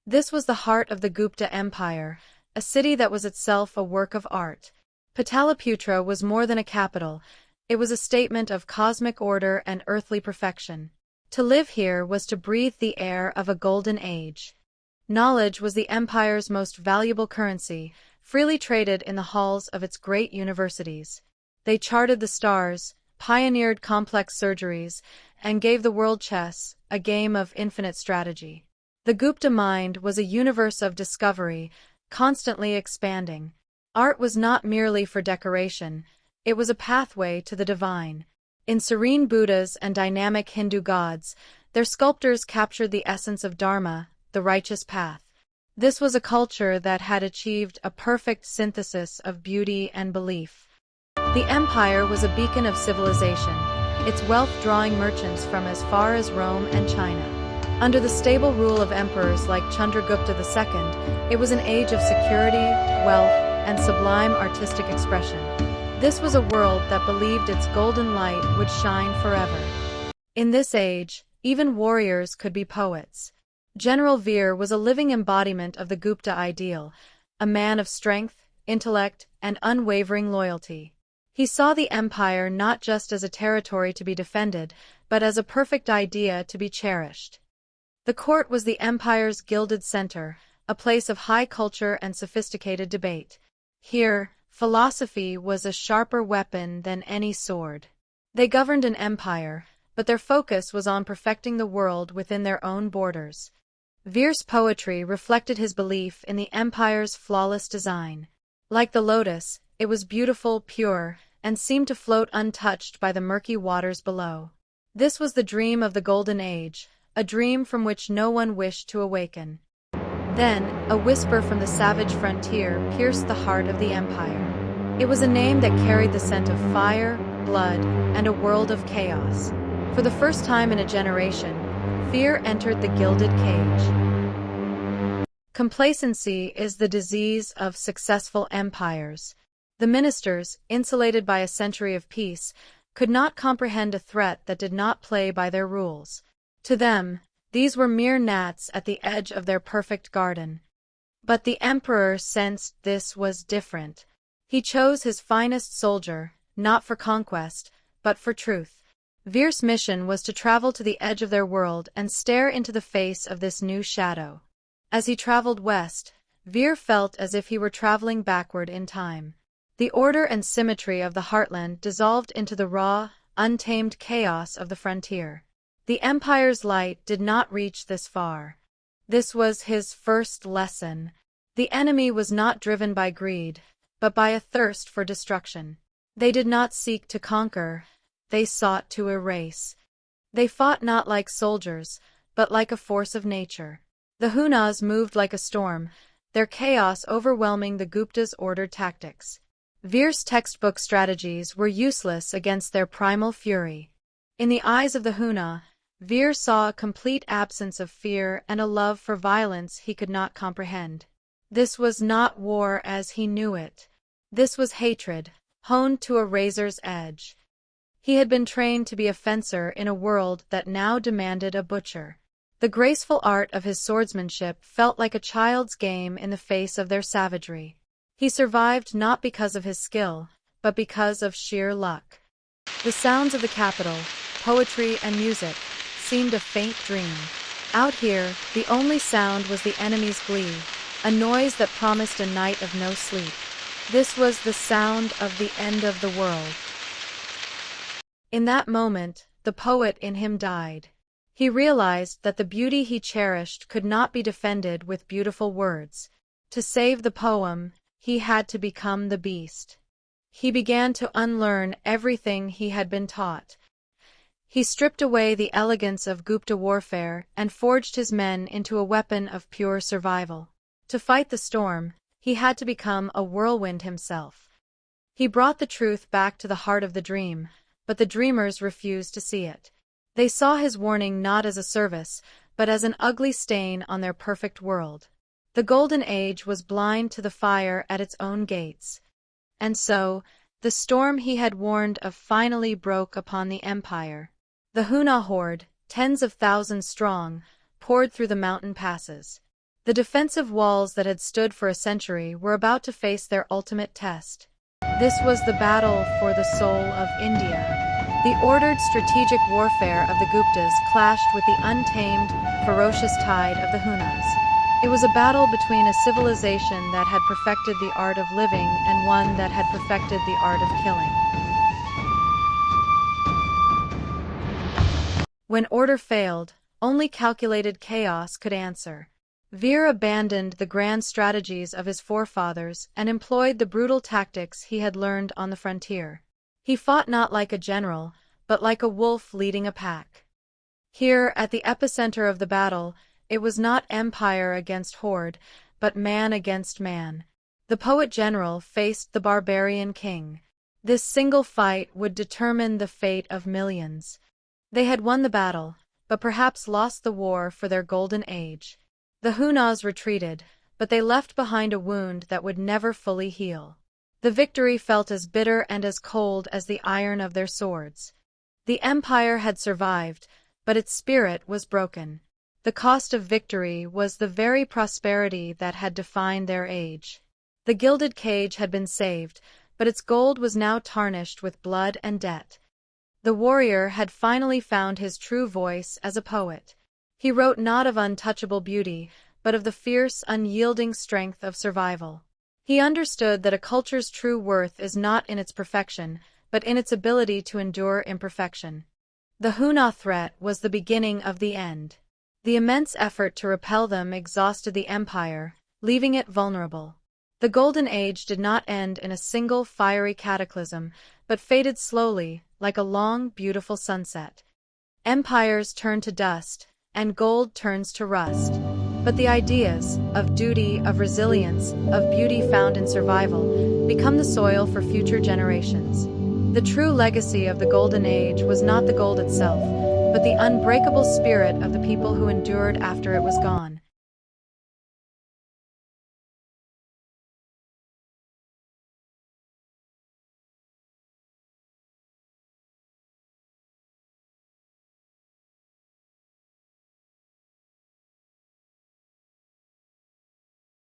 This was the heart of the Gupta Empire, a city that was itself a work of art. Pataliputra was more than a capital, it was a statement of cosmic order and earthly perfection. To live here was to breathe the air of a golden age. Knowledge was the empire's most valuable currency, freely traded in the halls of its great universities. They charted the stars, pioneered complex surgeries, and gave the world chess, a game of infinite strategy. The Gupta mind was a universe of discovery, constantly expanding. Art was not merely for decoration, it was a pathway to the divine. In serene Buddhas and dynamic Hindu gods, their sculptors captured the essence of Dharma, the righteous path. This was a culture that had achieved a perfect synthesis of beauty and belief. The empire was a beacon of civilization, its wealth drawing merchants from as far as Rome and China. Under the stable rule of emperors like Chandragupta II, it was an age of security, wealth, and sublime artistic expression. This was a world that believed its golden light would shine forever. In this age, even warriors could be poets. General Veer was a living embodiment of the Gupta ideal, a man of strength, intellect, and unwavering loyalty. He saw the empire not just as a territory to be defended, but as a perfect idea to be cherished. The court was the empire's gilded center, a place of high culture and sophisticated debate. Here, philosophy was a sharper weapon than any sword. They governed an empire, but their focus was on perfecting the world within their own borders. Veer's poetry reflected his belief in the empire's flawless design. Like the lotus, it was beautiful, pure, and seemed to float untouched by the murky waters below. This was the dream of the Golden Age, a dream from which no one wished to awaken. Then, a whisper from the savage frontier pierced the heart of the empire. It was a name that carried the scent of fire, blood, and a world of chaos. For the first time in a generation, fear entered the gilded cage. Complacency is the disease of successful empires. The ministers, insulated by a century of peace, could not comprehend a threat that did not play by their rules. To them, these were mere gnats at the edge of their perfect garden. But the emperor sensed this was different. He chose his finest soldier, not for conquest, but for truth. Veer's mission was to travel to the edge of their world and stare into the face of this new shadow. As he traveled west, Veer felt as if he were traveling backward in time. The order and symmetry of the heartland dissolved into the raw, untamed chaos of the frontier. The empire's light did not reach this far. This was his first lesson. The enemy was not driven by greed, but by a thirst for destruction. They did not seek to conquer, they sought to erase. They fought not like soldiers, but like a force of nature. The Hunas moved like a storm, their chaos overwhelming the Gupta's ordered tactics. Veer's textbook strategies were useless against their primal fury. In the eyes of the Huna, Veer saw a complete absence of fear and a love for violence he could not comprehend. This was not war as he knew it. This was hatred, honed to a razor's edge. He had been trained to be a fencer in a world that now demanded a butcher. The graceful art of his swordsmanship felt like a child's game in the face of their savagery. He survived not because of his skill, but because of sheer luck. The sounds of the capital, poetry and music, seemed a faint dream. Out here, the only sound was the enemy's glee, a noise that promised a night of no sleep. This was the sound of the end of the world. In that moment, the poet in him died. He realized that the beauty he cherished could not be defended with beautiful words. To save the poem, he had to become the beast. He began to unlearn everything he had been taught. He stripped away the elegance of Gupta warfare and forged his men into a weapon of pure survival. To fight the storm, he had to become a whirlwind himself. He brought the truth back to the heart of the dream, but the dreamers refused to see it. They saw his warning not as a service, but as an ugly stain on their perfect world. The Golden Age was blind to the fire at its own gates. And so, the storm he had warned of finally broke upon the empire. The Huna horde, tens of thousands strong, poured through the mountain passes. The defensive walls that had stood for a century were about to face their ultimate test. This was the battle for the soul of India. The ordered strategic warfare of the Guptas clashed with the untamed, ferocious tide of the Hunas. It was a battle between a civilization that had perfected the art of living and one that had perfected the art of killing. When order failed, only calculated chaos could answer. Veer abandoned the grand strategies of his forefathers and employed the brutal tactics he had learned on the frontier. He fought not like a general, but like a wolf leading a pack. Here, at the epicenter of the battle, it was not empire against horde, but man against man. The poet-general faced the barbarian king. This single fight would determine the fate of millions. They had won the battle, but perhaps lost the war for their golden age. The Hunas retreated, but they left behind a wound that would never fully heal. The victory felt as bitter and as cold as the iron of their swords. The empire had survived, but its spirit was broken. The cost of victory was the very prosperity that had defined their age. The gilded cage had been saved, but its gold was now tarnished with blood and debt. The warrior had finally found his true voice as a poet. He wrote not of untouchable beauty, but of the fierce, unyielding strength of survival. He understood that a culture's true worth is not in its perfection, but in its ability to endure imperfection. The Huna threat was the beginning of the end. The immense effort to repel them exhausted the empire, leaving it vulnerable. The Golden Age did not end in a single fiery cataclysm, but faded slowly, like a long, beautiful sunset. Empires turned to dust, and gold turns to rust. But the ideas of duty, of resilience, of beauty found in survival become the soil for future generations. The true legacy of the Golden Age was not the gold itself, but the unbreakable spirit of the people who endured after it was gone.